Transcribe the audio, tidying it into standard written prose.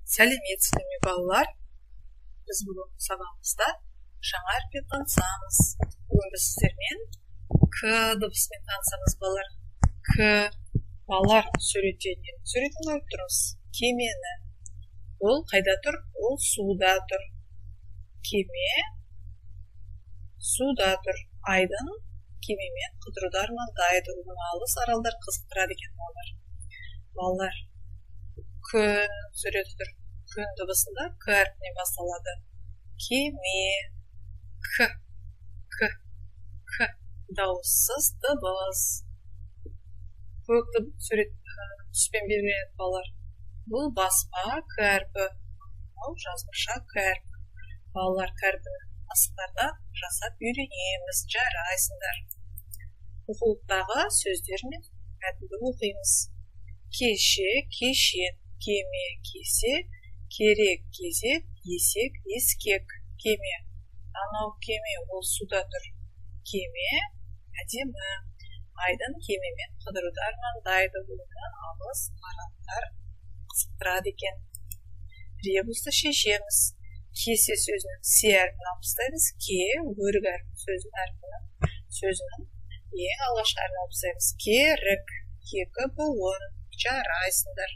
Сәлеметсіздер ме балалар? Біз бүгінгі сабағымызда жаңа әріппен танысамыз. Бүгін біз сіздермен к дыбысымен танысамыз балалар. К. Балалар, суретін көріп тұрмыз. Кемені. Ол қайда тұр? Ол суда тұр. Кеме суда тұр. Айдын кемемен қыдыруды армандайды. Оны алыс аралдар қызықтырады екен балалар. Балалар, күн суреті тұр. Күн дыбысында к әрпінен басталады. Кеме. К. Дауыссыз дыбыс. Көк сурет түспен белгіленеді балалар. Бұл баспа к әрпі. Ол жазбаша к әрпі. Балалар, к әрпіні асықтарда жасап үйренеміз. Жарайсыңдар. Оқулықтағы сөздер мен мәтінді оқимыз. Кеше, кешен, кеме, кесе, керек, кезек, есек, ескек, кеме. Анау кеме, ол суда тұр. Кеме, әдемі. Айдын кемемен қыдыруды армандайды. Оны алыс аралдар қызықтырады екен. Ребусты шешеміз. Кесе сөзінің се әрпін алып тастаймыз. Ке, өрік сөзінің ең алғашқы әрпін алып тастаймыз. Керік, кегі буын. Жарайсыңдар.